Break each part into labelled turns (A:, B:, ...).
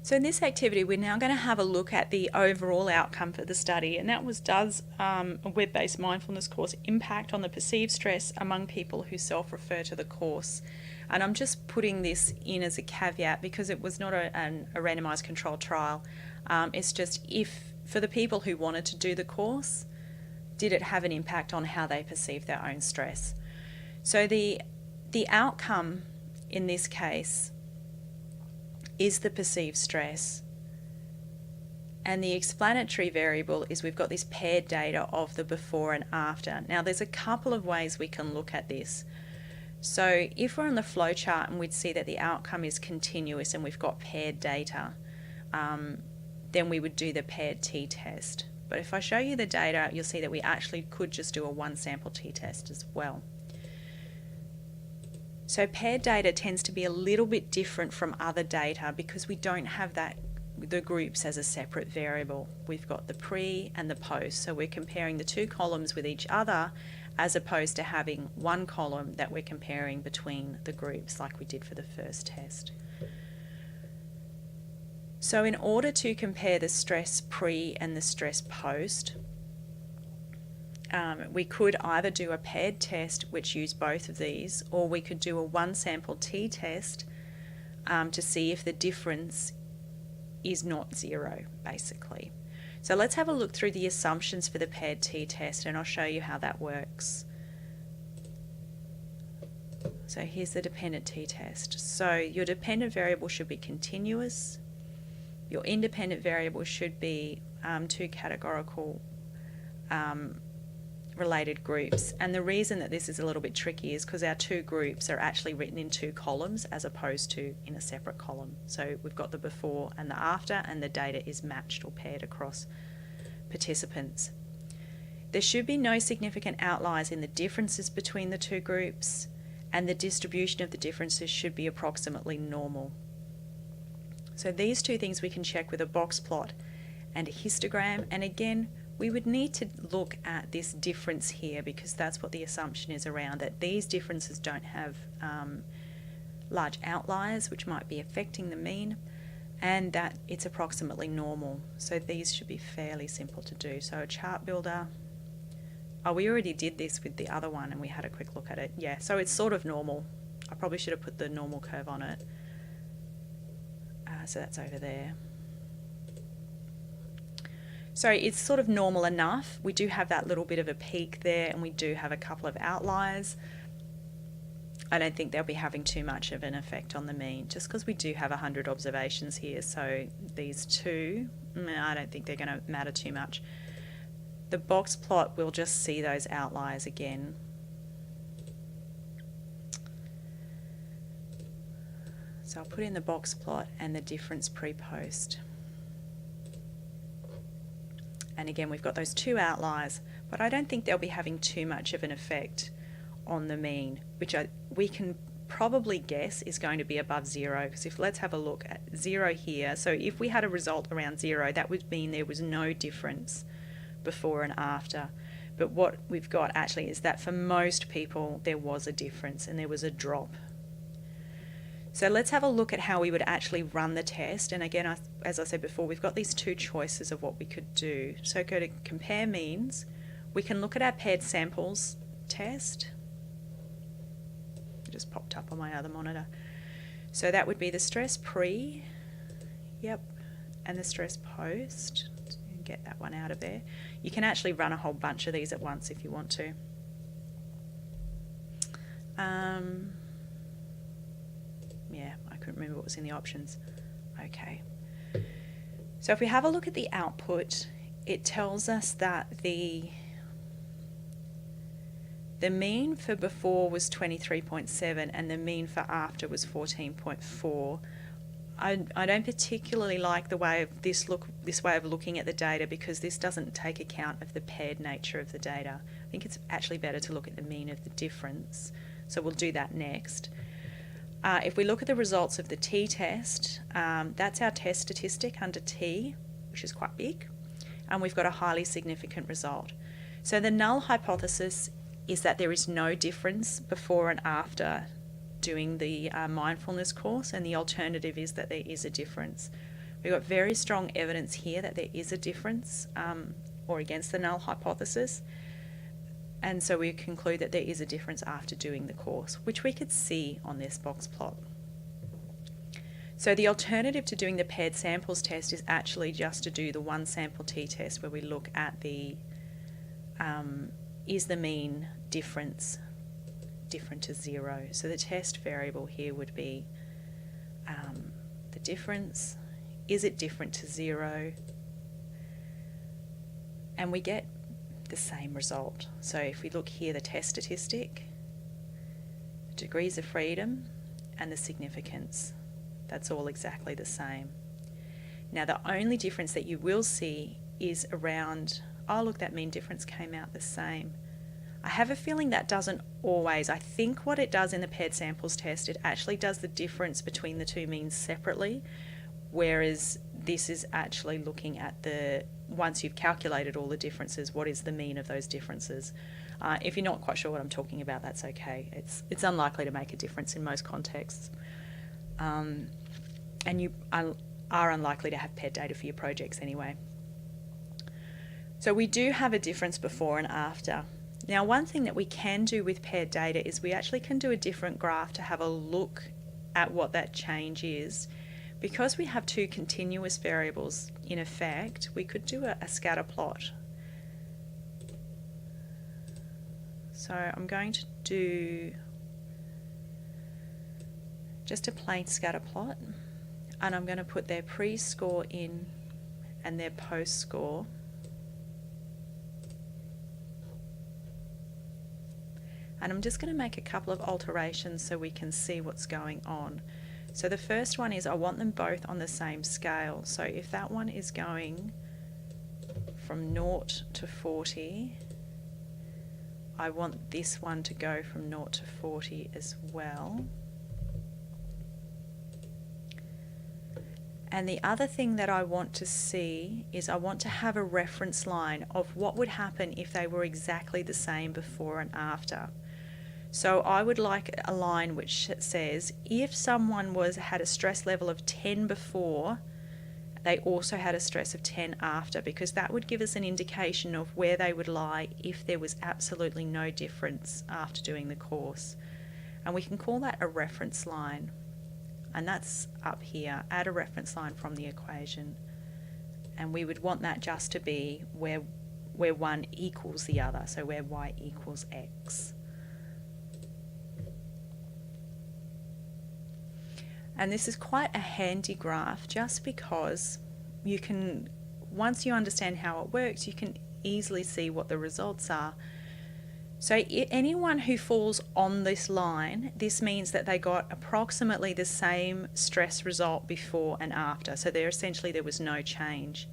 A: So in this activity, we're now going to have a look at the overall outcome for the study, and that was, does a web-based mindfulness course impact on the perceived stress among people who self-refer to the course? And I'm just putting this in as a caveat because it was not a randomised controlled trial. It's just if, for the people who wanted to do the course, did it have an impact on how they perceive their own stress? So the outcome in this case is the perceived stress. And the explanatory variable is we've got this paired data of the before and after. Now there's a couple of ways we can look at this. So if we're on the flowchart and we'd see that the outcome is continuous and we've got paired data, then we would do the paired t-test. But if I show you the data, you'll see that we actually could just do a one sample t-test as well. So paired data tends to be a little bit different from other data because we don't have the groups as a separate variable. We've got the pre and the post, so we're comparing the two columns with each other as opposed to having one column that we're comparing between the groups like we did for the first test. So in order to compare the stress pre and the stress post, we could either do a paired test which used both of these, or we could do a one sample t-test to see if the difference is not zero, basically. So let's have a look through the assumptions for the paired t-test and I'll show you how that works. So here's the dependent t-test. So your dependent variable should be continuous. Your independent variable should be two categorical related groups, and the reason that this is a little bit tricky is because our two groups are actually written in two columns as opposed to in a separate column. So we've got the before and the after, and the data is matched or paired across participants. There should be no significant outliers in the differences between the two groups, and the distribution of the differences should be approximately normal. So these two things we can check with a box plot and a histogram, and again we would need to look at this difference here because that's what the assumption is around, that these differences don't have large outliers which might be affecting the mean, and that it's approximately normal. So these should be fairly simple to do. So a chart builder, oh, we already did this with the other one and we had a quick look at it. Yeah, so it's sort of normal. I probably should have put the normal curve on it. So that's over there. So it's sort of normal enough. We do have that little bit of a peak there and we do have a couple of outliers. I don't think they'll be having too much of an effect on the mean just because we do have 100 observations here. So these two, I don't think they're going to matter too much. The box plot will just see those outliers again. So I'll put in the box plot and the difference pre-post. And again, we've got those two outliers, but I don't think they'll be having too much of an effect on the mean, which we can probably guess is going to be above zero, because if let's have a look at zero here, so if we had a result around zero, that would mean there was no difference before and after. But what we've got actually is that for most people there was a difference and there was a drop. So let's have a look at how we would actually run the test. And again, as I said before, we've got these two choices of what we could do. So go to compare means. We can look at our paired samples test. It just popped up on my other monitor. So that would be the stress pre, yep, and the stress post. Get that one out of there. You can actually run a whole bunch of these at once if you want to. Yeah, I couldn't remember what was in the options. Okay. So if we have a look at the output, it tells us that the mean for before was 23.7 and the mean for after was 14.4. I don't particularly like the way of this way of looking at the data because this doesn't take account of the paired nature of the data. I think it's actually better to look at the mean of the difference. So we'll do that next. If we look at the results of the t-test, that's our test statistic under t, which is quite big, and we've got a highly significant result. So the null hypothesis is that there is no difference before and after doing the mindfulness course, and the alternative is that there is a difference. We've got very strong evidence here that there is a difference or against the null hypothesis. And so we conclude that there is a difference after doing the course, which we could see on this box plot. So the alternative to doing the paired samples test is actually just to do the one sample t-test, where we look at the is the mean difference different to 0. So the test variable here would be the difference. Is it different to 0? And we get the same result. So if we look here, the test statistic, the degrees of freedom, and the significance, that's all exactly the same. Now the only difference that you will see is around, oh look, that mean difference came out the same. I have a feeling that doesn't always. I think what it does in the paired samples test, it actually does the difference between the two means separately, whereas this is actually looking at the, once you've calculated all the differences, what is the mean of those differences. If you're not quite sure what I'm talking about, that's okay. It's unlikely to make a difference in most contexts. And you are unlikely to have paired data for your projects anyway. So we do have a difference before and after. Now, one thing that we can do with paired data is we actually can do a different graph to have a look at what that change is. Because we have two continuous variables in effect, we could do a scatter plot. So I'm going to do just a plain scatter plot, and I'm going to put their pre-score in and their post-score. And I'm just going to make a couple of alterations so we can see what's going on. So the first one is I want them both on the same scale. So if that one is going from 0 to 40, I want this one to go from 0 to 40 as well. And the other thing that I want to see is I want to have a reference line of what would happen if they were exactly the same before and after. So I would like a line which says if someone had a stress level of 10 before, they also had a stress of 10 after, because that would give us an indication of where they would lie if there was absolutely no difference after doing the course. And we can call that a reference line. And that's up here, add a reference line from the equation. And we would want that just to be where one equals the other, so where y equals x. And this is quite a handy graph just because you can, once you understand how it works, you can easily see what the results are. So anyone who falls on this line, this means that they got approximately the same stress result before and after. So there was no change.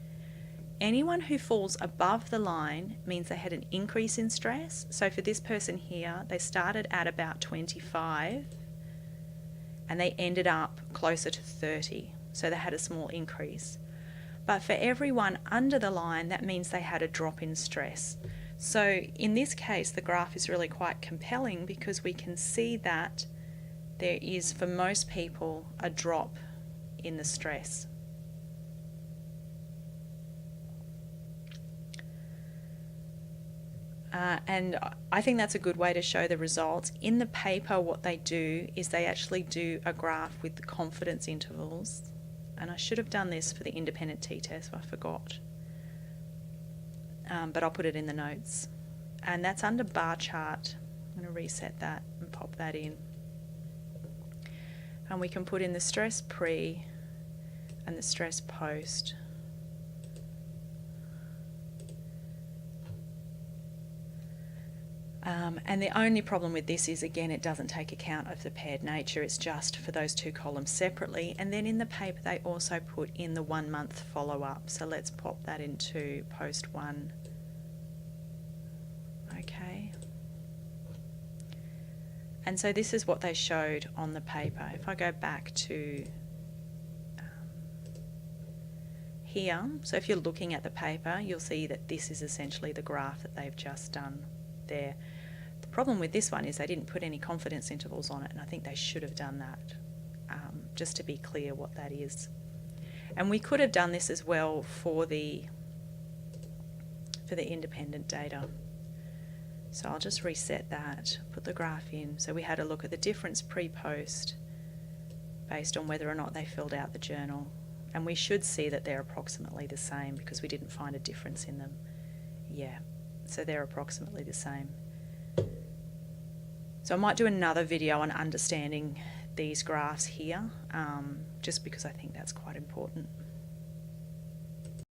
A: Anyone who falls above the line means they had an increase in stress. So for this person here, they started at about 25 and they ended up closer to 30. So they had a small increase. But for everyone under the line, that means they had a drop in stress. So in this case, the graph is really quite compelling because we can see that there is, for most people, a drop in the stress. And I think that's a good way to show the results. In the paper, what they do is they actually do a graph with the confidence intervals. And I should have done this for the independent t-test, I forgot. But I'll put it in the notes. And that's under bar chart. I'm going to reset that and pop that in. And we can put in the stress pre and the stress post. And the only problem with this is, again, it doesn't take account of the paired nature. It's just for those two columns separately. And then in the paper, they also put in the 1 month follow-up. So let's pop that into post 1. Okay. And so this is what they showed on the paper. If I go back to here, so if you're looking at the paper, you'll see that this is essentially the graph that they've just done there. The problem with this one is they didn't put any confidence intervals on it, and I think they should have done that, just to be clear what that is. And we could have done this as well for the independent data. So I'll just reset that, put the graph in. So we had a look at the difference pre-post based on whether or not they filled out the journal. And we should see that they're approximately the same because we didn't find a difference in them. Yeah, so they're approximately the same. So I might do another video on understanding these graphs here, just because I think that's quite important.